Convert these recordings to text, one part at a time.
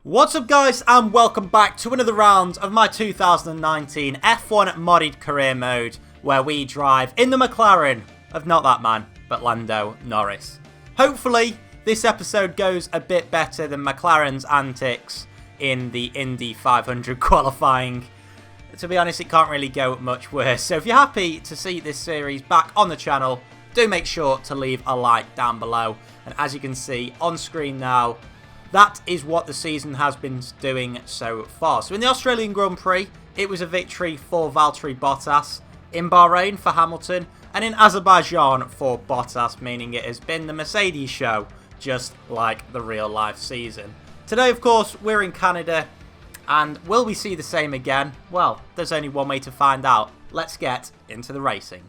What's up guys, and welcome back to another round of my 2019 F1 modded career mode, where we drive in the McLaren of not that man, but Lando Norris. Hopefully this episode goes a bit better than McLaren's antics in the Indy 500 qualifying. To be honest, it can't really go much worse, so if you're happy to see this series back on the channel, do make sure to leave a like down below. And as you can see on screen now, that is what the season has been doing so far. So in the Australian Grand Prix, it was a victory for Valtteri Bottas, in Bahrain for Hamilton, and in Azerbaijan for Bottas, meaning it has been the Mercedes show, just like the real life season. Today, of course, we're in Canada, and will we see the same again? Well, there's only one way to find out. Let's get into the racing.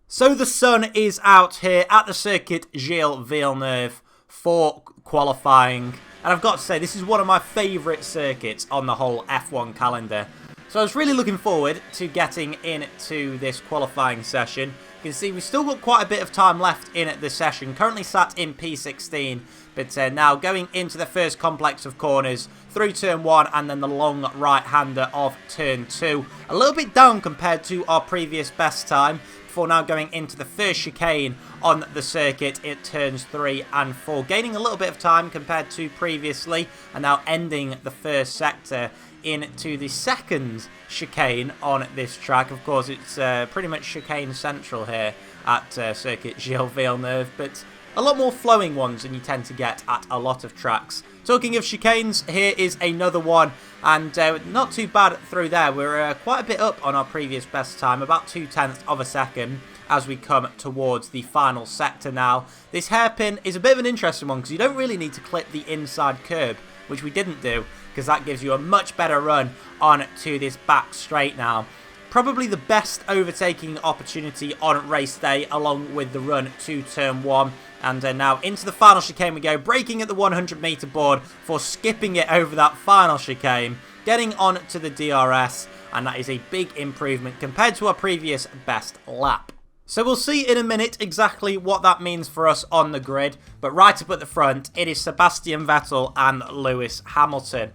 So the sun is out here at the circuit Gilles Villeneuve for qualifying, and I've got to say, this is one of my favourite circuits on the whole F1 calendar. So I was really looking forward to getting into this qualifying session. You can see we've still got quite a bit of time left in the session, currently sat in P16, but now going into the first complex of corners through turn 1 and then the long right-hander of turn 2. A little bit down compared to our previous best time, before now going into the first chicane on the circuit at turns 3 and 4, gaining a little bit of time compared to previously, and now ending the first sector into the second chicane on this track. Of course, it's pretty much chicane central here at circuit Gilles Villeneuve, but a lot more flowing ones than you tend to get at a lot of tracks. Talking of chicanes, here is another one, and not too bad through there. We're quite a bit up on our previous best time, about 0.2 of a second as we come towards the final sector now. This hairpin is a bit of an interesting one because you don't really need to clip the inside curb, which we didn't do, because that gives you a much better run on to this back straight now. Probably the best overtaking opportunity on race day, along with the run to turn 1. And now into the final chicane we go, braking at the 100 metre board for skipping it over that final chicane, getting on to the DRS, and that is a big improvement compared to our previous best lap. So we'll see in a minute exactly what that means for us on the grid, but right up at the front, it is Sebastian Vettel and Lewis Hamilton,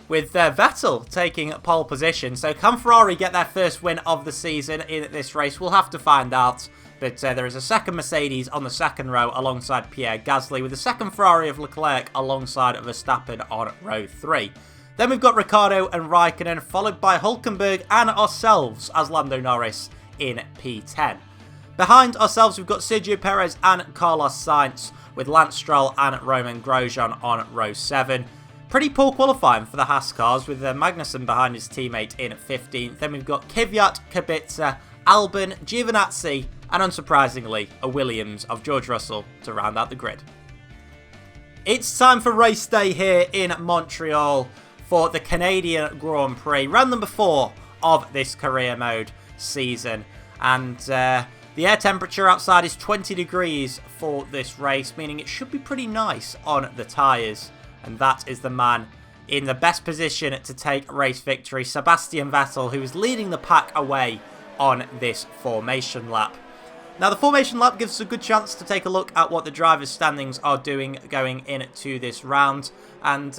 with Vettel taking pole position. So can Ferrari get their first win of the season in this race? We'll have to find out. But there is a second Mercedes on the second row alongside Pierre Gasly, with a second Ferrari of Leclerc alongside Verstappen on row 3. Then we've got Ricciardo and Raikkonen, followed by Hülkenberg and ourselves as Lando Norris in P10. Behind ourselves, we've got Sergio Perez and Carlos Sainz, with Lance Stroll and Romain Grosjean on row 7. Pretty poor qualifying for the Haas cars, with Magnussen behind his teammate in 15th. Then we've got Kvyat, Kubica, Albon, Giovinazzi, and unsurprisingly, a Williams of George Russell to round out the grid. It's time for race day here in Montreal for the Canadian Grand Prix, round number 4 of this career mode season. And the air temperature outside is 20 degrees for this race, meaning it should be pretty nice on the tyres. And that is the man in the best position to take race victory, Sebastian Vettel, who is leading the pack away on this formation lap. Now, the formation lap gives us a good chance to take a look at what the drivers' standings are doing going into this round. And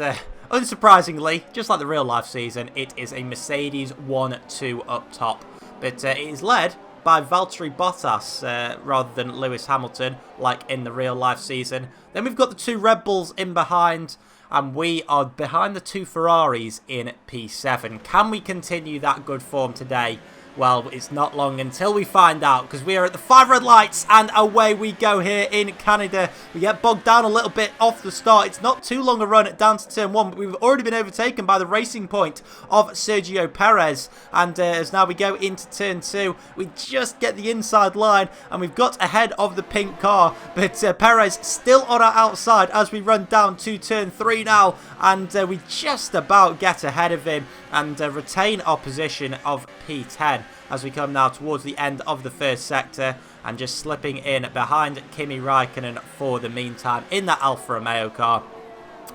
unsurprisingly, just like the real life season, it is a Mercedes 1-2 up top. But it is led by Valtteri Bottas rather than Lewis Hamilton, like in the real life season. Then we've got the 2 Red Bulls in behind, and we are behind the 2 Ferraris in P7. Can we continue that good form today? Well, it's not long until we find out, because we are at the 5 red lights, and away we go here in Canada. We get bogged down a little bit off the start. It's not too long a run down to turn 1, but we've already been overtaken by the racing point of Sergio Perez. And as now we go into turn 2, we just get the inside line, and we've got ahead of the pink car. But Perez still on our outside as we run down to turn 3 now, and we just about get ahead of him and retain our position of P10 as we come now towards the end of the first sector, and just slipping in behind Kimi Raikkonen for the meantime in that Alfa Romeo car.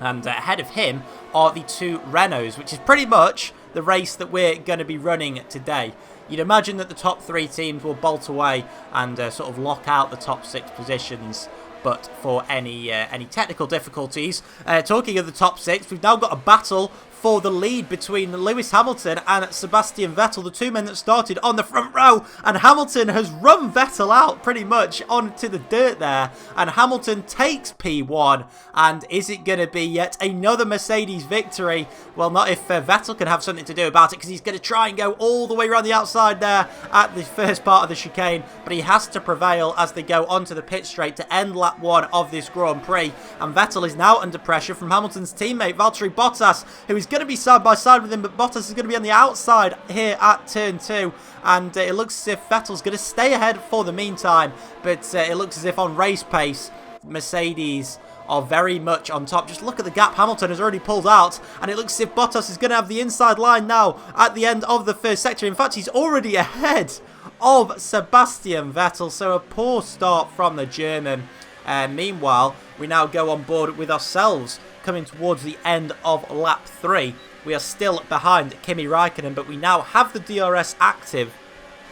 And ahead of him are the 2 Renaults, which is pretty much the race that we're going to be running today. You'd imagine that the top 3 teams will bolt away and sort of lock out the top 6 positions but for any technical difficulties. Talking of the top 6, we've now got a battle for the lead between Lewis Hamilton and Sebastian Vettel, the two men that started on the front row, and Hamilton has run Vettel out pretty much onto the dirt there, and Hamilton takes P1, and is it going to be yet another Mercedes victory? Well, not if Vettel can have something to do about it, because he's going to try and go all the way around the outside there at the first part of the chicane, but he has to prevail as they go onto the pit straight to end lap 1 of this Grand Prix, and Vettel is now under pressure from Hamilton's teammate Valtteri Bottas, who is going to be side by side with him, but Bottas is going to be on the outside here at turn 2, and it looks as if Vettel's going to stay ahead for the meantime, but it looks as if on race pace Mercedes are very much on top. Just look at the gap Hamilton has already pulled out, and it looks as if Bottas is going to have the inside line now at the end of the first sector. In fact, he's already ahead of Sebastian Vettel, so a poor start from the German. Meanwhile, we now go on board with ourselves coming towards the end of lap 3. We are still behind Kimi Raikkonen, but we now have the DRS active,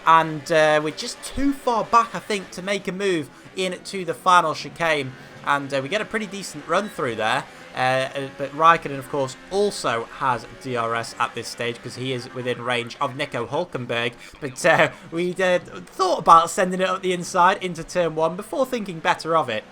and we're just too far back, I think, to make a move into the final chicane, and we get a pretty decent run through there. But Raikkonen, of course, also has DRS at this stage because he is within range of Nico Hülkenberg. But we thought about sending it up the inside into turn 1 before thinking better of it.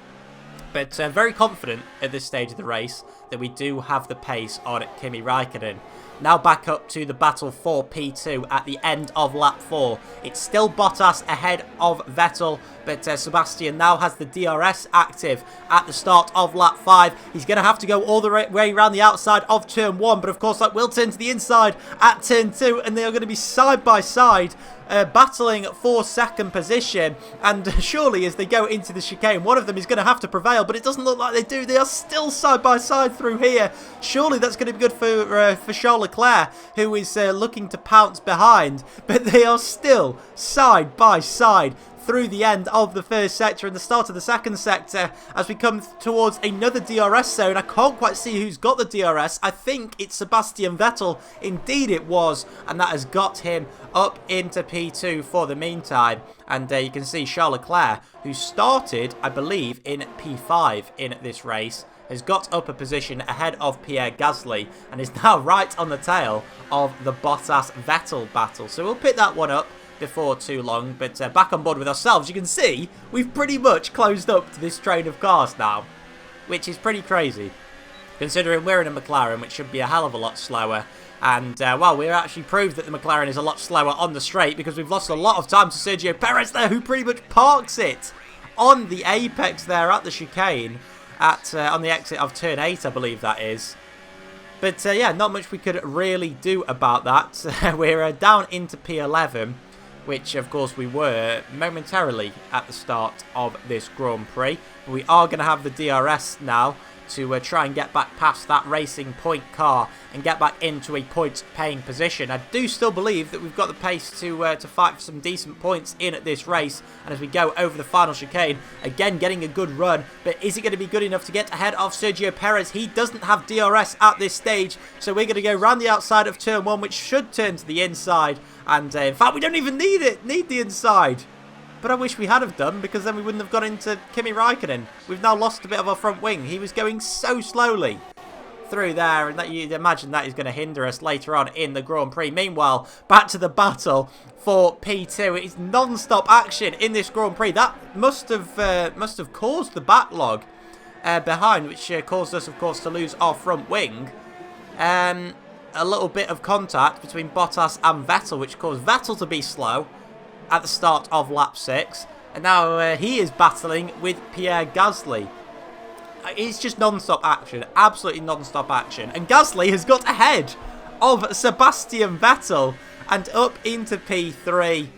But very confident at this stage of the race that we do have the pace on Kimi Raikkonen. Now back up to the battle for P2 at the end of lap 4. It's still Bottas ahead of Vettel, but Sebastian now has the DRS active at the start of lap 5. He's going to have to go all the way around the outside of turn 1, but of course that will turn to the inside at turn 2, and they are going to be side by side, battling for second position, and surely as they go into the chicane, one of them is going to have to prevail, but it doesn't look like they do. They are still side by side through here. Surely that's going to be good for Charles Leclerc, who is looking to pounce behind, but they are still side by side through the end of the first sector and the start of the second sector as we come towards another DRS zone. I can't quite see who's got the DRS. I think it's Sebastian Vettel. Indeed it was, and that has got him up into P2 for the meantime. And you can see Charles Leclerc, who started, I believe, in P5 in this race, has got up a position ahead of Pierre Gasly and is now right on the tail of the Bottas-Vettel battle. So we'll pick that one up before too long, but back on board with ourselves. You can see we've pretty much closed up to this train of cars now, which is pretty crazy considering we're in a McLaren, which should be a hell of a lot slower. And well, we've actually proved that the McLaren is a lot slower on the straight because we've lost a lot of time to Sergio Perez there, who pretty much parks it on the apex there at the chicane at on the exit of turn 8, I believe that is. But yeah, not much we could really do about that. We're down into P11, which of course we were momentarily at the start of this Grand Prix. We are going to have the DRS now to try and get back past that racing point car and get back into a point-paying position. I do still believe that we've got the pace to fight for some decent points in at this race. And as we go over the final chicane, again getting a good run, but is it going to be good enough to get ahead of Sergio Perez? He doesn't have DRS at this stage, so we're going to go round the outside of turn 1, which should turn to the inside. And in fact, we don't even need the inside. But I wish we had have done, because then we wouldn't have got into Kimi Raikkonen. We've now lost a bit of our front wing. He was going so slowly through there, and that you'd imagine that is going to hinder us later on in the Grand Prix. Meanwhile, back to the battle for P2. It is non-stop action in this Grand Prix. That must have caused the backlog behind, which caused us, of course, to lose our front wing. A little bit of contact between Bottas and Vettel, which caused Vettel to be slow at the start of lap 6, and now he is battling with Pierre Gasly. It's just non-stop action, absolutely non-stop action, and Gasly has got ahead of Sebastian Vettel and up into P3.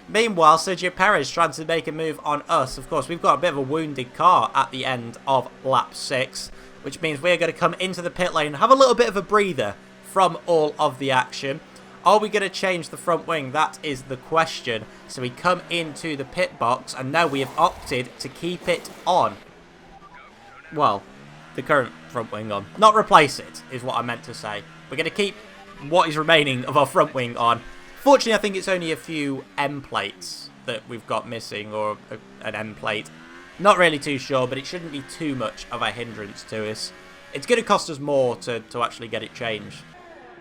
Meanwhile, Sergio Perez trying to make a move on us. Of course, we've got a bit of a wounded car at the end of lap 6, which means we're going to come into the pit lane and have a little bit of a breather from all of the action. Are we going to change the front wing? That is the question. So we come into the pit box, and now we have opted to keep it on. Well, the current front wing on. Not replace it, is what I meant to say. We're going to keep what is remaining of our front wing on. Fortunately, I think it's only a few M plates that we've got missing, or an M plate Not really too sure, but it shouldn't be too much of a hindrance to us. It's going to cost us more to actually get it changed.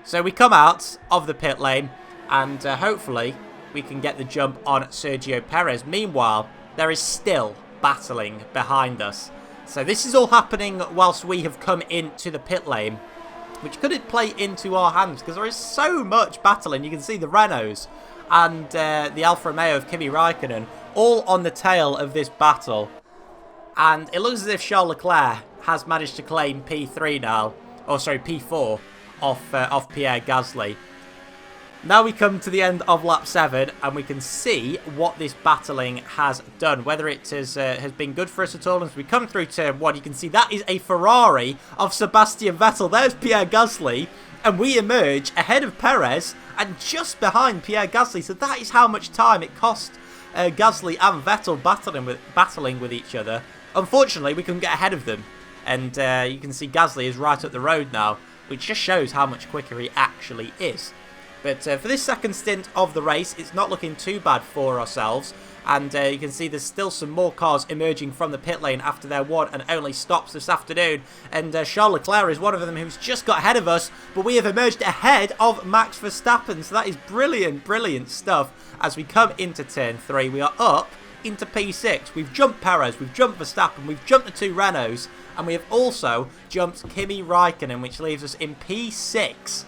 So we come out of the pit lane, and hopefully we can get the jump on Sergio Perez. Meanwhile, there is still battling behind us. So this is all happening whilst we have come into the pit lane, which could play into our hands because there is so much battling. You can see the Renaults and the Alfa Romeo of Kimi Raikkonen all on the tail of this battle. And it looks as if Charles Leclerc has managed to claim P3 now, or sorry, P4 off Pierre Gasly. Now we come to the end of lap 7 and we can see what this battling has done, whether it has been good for us at all. As we come through turn 1, you can see that is a Ferrari of Sebastian Vettel. There's Pierre Gasly, and we emerge ahead of Perez and just behind Pierre Gasly. So that is how much time it cost Gasly and Vettel battling with each other. Unfortunately, we couldn't get ahead of them, and you can see Gasly is right up the road now, which just shows how much quicker he actually is. But for this second stint of the race, it's not looking too bad for ourselves. And you can see there's still some more cars emerging from the pit lane after their one and only stops this afternoon. And Charles Leclerc is one of them who's just got ahead of us. But we have emerged ahead of Max Verstappen. So that is brilliant, brilliant stuff. As we come into turn 3, we are up into P6. We've jumped Perez, we've jumped Verstappen, we've jumped the two Renaults. And we have also jumped Kimi Raikkonen, which leaves us in P6.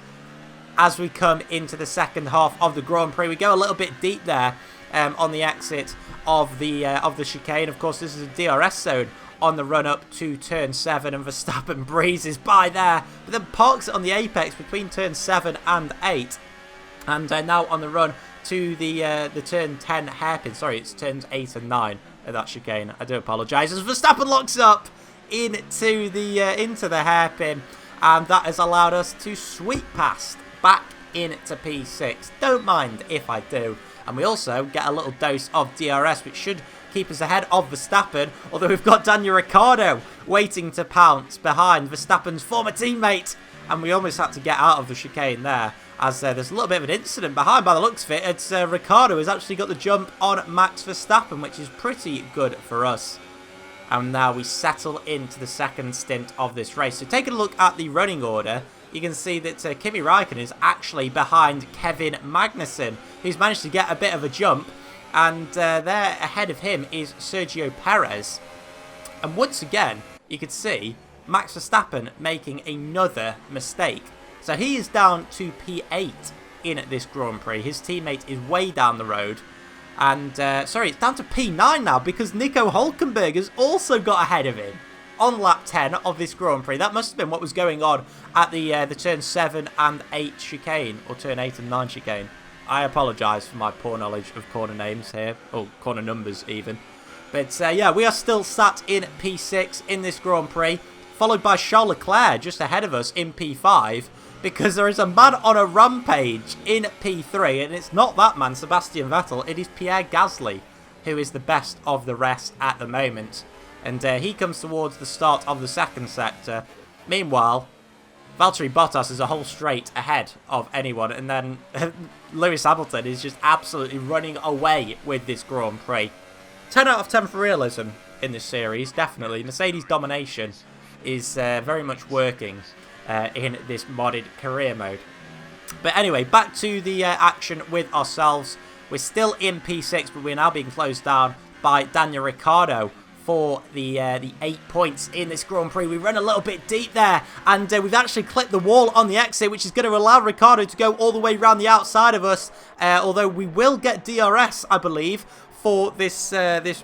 As we come into the second half of the Grand Prix, we go a little bit deep there on the exit of the chicane. Of course, this is a DRS zone on the run up to turn 7, and Verstappen breezes by there, but then parks it on the apex between turn 7 and 8, and now on the run to the turn 10 hairpin. Sorry, it's turns 8 and 9 of that chicane. I do apologise. As Verstappen locks up into the hairpin, and that has allowed us to sweep past back into P6. Don't mind if I do. And we also get a little dose of DRS, which should keep us ahead of Verstappen, although we've got Daniel Ricciardo waiting to pounce behind Verstappen's former teammate, and we almost had to get out of the chicane there, as there's a little bit of an incident behind by the looks of it. It's Ricciardo has actually got the jump on Max Verstappen, which is pretty good for us. And now we settle into the second stint of this race. So taking a look at the running order, you can see that Kimi Raikkonen is actually behind Kevin Magnussen, who's managed to get a bit of a jump. And there ahead of him is Sergio Perez. And once again, you can see Max Verstappen making another mistake. So he is down to P8 in this Grand Prix. His teammate is way down the road. And, sorry, it's down to P9 now because Nico Hülkenberg has also got ahead of him on lap 10 of this Grand Prix. That must have been what was going on at the turn 7 and 8 chicane, or turn 8 and 9 chicane. I apologise for my poor knowledge of corner names here, or corner numbers even. But yeah, we are still sat in P6 in this Grand Prix, followed by Charles Leclerc just ahead of us in P5, because there is a man on a rampage in P3, and it's not that man, Sebastian Vettel, it is Pierre Gasly, who is the best of the rest at the moment. And he comes towards the start of the second sector. Meanwhile, Valtteri Bottas is a whole straight ahead of anyone. And then Lewis Hamilton is just absolutely running away with this Grand Prix. 10 out of 10 for realism in this series, definitely. Mercedes domination is very much working in this modded career mode. But anyway, back to the action with ourselves. We're still in P6, but we're now being closed down by Daniel Ricciardo for the 8 points in this Grand Prix. We run a little bit deep there, and we've actually clipped the wall on the exit, which is going to allow Ricciardo to go all the way around the outside of us, although we will get DRS, I believe, for this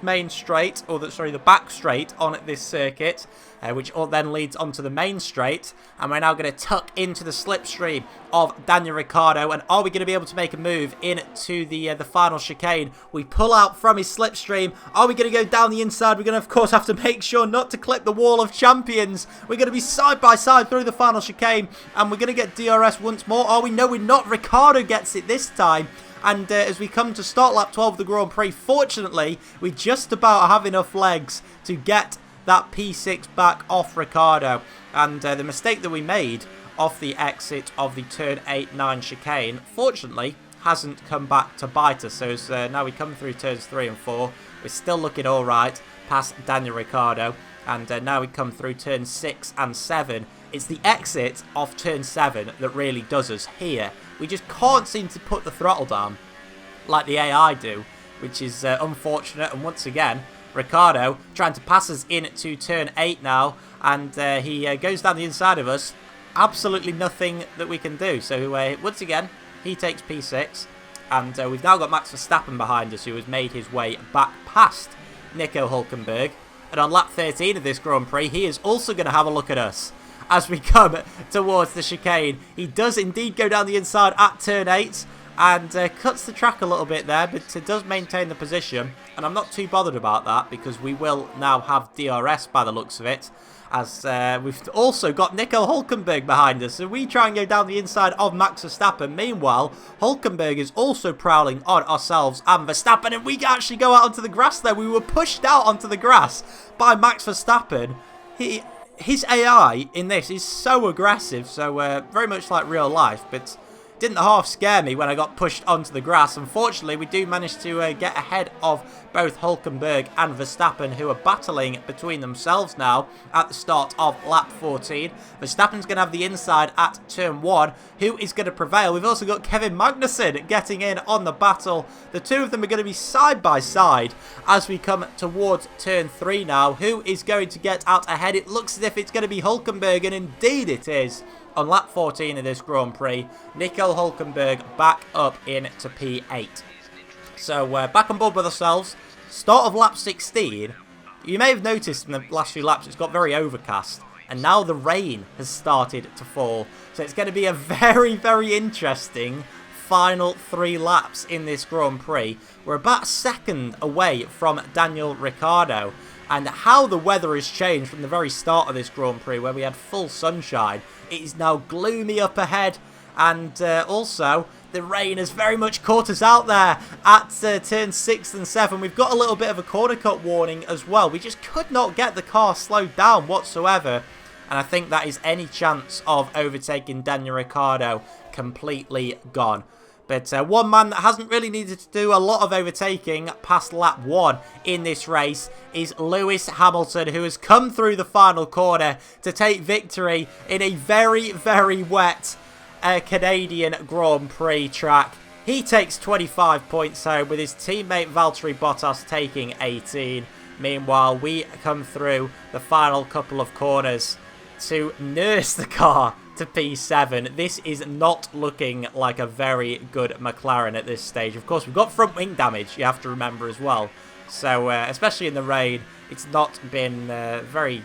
main straight, or the back straight on this circuit, which then leads onto the main straight. And we're now going to tuck into the slipstream of Daniel Ricciardo. And are we going to be able to make a move into the final chicane? We pull out from his slipstream. Are we going to go down the inside? We're going to, of course, have to make sure not to clip the wall of champions. We're going to be side by side through the final chicane, and we're going to get DRS once more. Are we? No, we're not. Ricciardo gets it this time. And as we come to start lap 12 of the Grand Prix, fortunately, we just about have enough legs to get that P6 back off Ricciardo. And the mistake that we made off the exit of the turn 8-9 chicane, fortunately, hasn't come back to bite us. So as now we come through turns 3 and 4, we're still looking all right. past Daniel Ricciardo. And now we come through turn 6 and 7. It's the exit of turn 7 that really does us here. We just can't seem to put the throttle down like the AI do, which is unfortunate. And once again, Ricciardo trying to pass us into turn 8 now, and he goes down the inside of us. Absolutely nothing that we can do. So once again, he takes P6, and we've now got Max Verstappen behind us, who has made his way back past Nico Hülkenberg. And on lap 13 of this Grand Prix, he is also going to have a look at us as we come towards the chicane. He does indeed go down the inside at turn 8 and cuts the track a little bit there, but does maintain the position. And I'm not too bothered about that, because we will now have DRS by the looks of it, as we've also got Nico Hülkenberg behind us. So we try and go down the inside of Max Verstappen. Meanwhile, Hülkenberg is also prowling on ourselves and Verstappen, and we actually go out onto the grass there. We were pushed out onto the grass by Max Verstappen. His AI in this is so aggressive, so very much like real life, but didn't half scare me when I got pushed onto the grass. Unfortunately, we do manage to get ahead of both Hülkenberg and Verstappen, who are battling between themselves now at the start of lap 14. Verstappen's going to have the inside at turn 1. Who is going to prevail? We've also got Kevin Magnussen getting in on the battle. The two of them are going to be side by side as we come towards turn 3 now. Who is going to get out ahead? It looks as if it's going to be Hülkenberg, and indeed it is. On lap 14 of this Grand Prix, Nico Hülkenberg back up into P8. So back on board with ourselves. Start of lap 16. You may have noticed in the last few laps it's got very overcast, and now the rain has started to fall. So it's going to be a very, very interesting final 3 laps in this Grand Prix. We're about a second away from Daniel Ricciardo. And how the weather has changed from the very start of this Grand Prix, where we had full sunshine. It is now gloomy up ahead, and also the rain has very much caught us out there at turn 6 and 7. We've got a little bit of a corner cut warning as well. We just could not get the car slowed down whatsoever, and I think that is any chance of overtaking Daniel Ricciardo completely gone. But one man that hasn't really needed to do a lot of overtaking past lap 1 in this race is Lewis Hamilton, who has come through the final corner to take victory in a very, very wet Canadian Grand Prix track. He takes 25 points home, with his teammate Valtteri Bottas taking 18. Meanwhile, we come through the final couple of corners to nurse the car to P7. This is not looking like a very good McLaren at this stage. Of course, we've got front wing damage, you have to remember as well. So, especially in the rain, it's not been very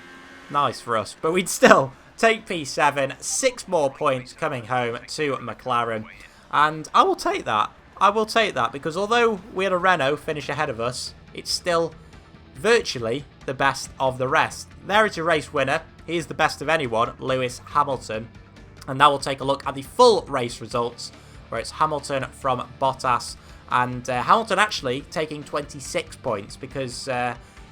nice for us. But we'd still take P7, 6 more points coming home to McLaren. And I will take that. I will take that, because although we had a Renault finish ahead of us, it's still virtually the best of the rest. There is your race winner. He is the best of anyone, Lewis Hamilton. And now we'll take a look at the full race results, where it's Hamilton from Bottas. And Hamilton actually taking 26 points, because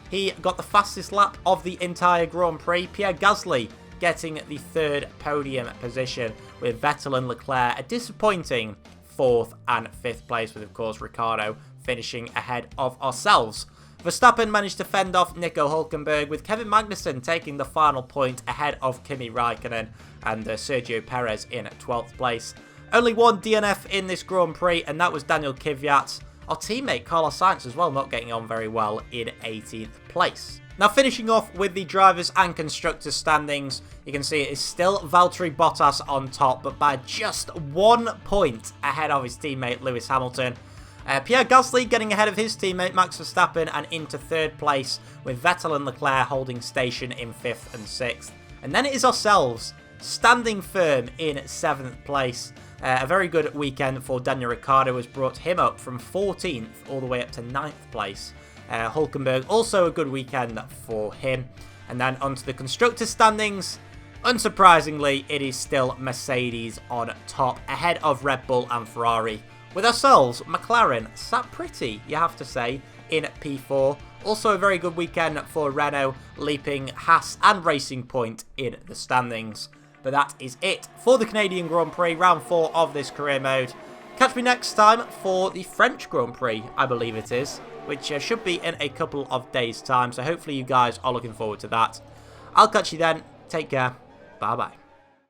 he got the fastest lap of the entire Grand Prix. Pierre Gasly getting the 3rd podium position, with Vettel and Leclerc a disappointing 4th and 5th place, with of course Ricciardo finishing ahead of ourselves. Verstappen managed to fend off Nico Hülkenberg, with Kevin Magnussen taking the final point ahead of Kimi Raikkonen and Sergio Perez in 12th place. Only one DNF in this Grand Prix, and that was Daniel Kvyat. Our teammate Carlos Sainz as well not getting on very well in 18th place. Now finishing off with the drivers and constructors standings, you can see it is still Valtteri Bottas on top, but by just 1 point ahead of his teammate Lewis Hamilton. Pierre Gasly getting ahead of his teammate Max Verstappen and into 3rd place, with Vettel and Leclerc holding station in 5th and 6th. And then it is ourselves, standing firm in 7th place. A very good weekend for Daniel Ricciardo has brought him up from 14th all the way up to 9th place. Hülkenberg also a good weekend for him. And then onto the constructors standings. Unsurprisingly, it is still Mercedes on top, ahead of Red Bull and Ferrari. With ourselves, McLaren sat pretty, you have to say, in P4. Also a very good weekend for Renault, leaping Haas and Racing Point in the standings. But that is it for the Canadian Grand Prix, round 4 of this career mode. Catch me next time for the French Grand Prix, I believe it is. which should be in a couple of days' time. So hopefully you guys are looking forward to that. I'll catch you then. Take care. Bye-bye.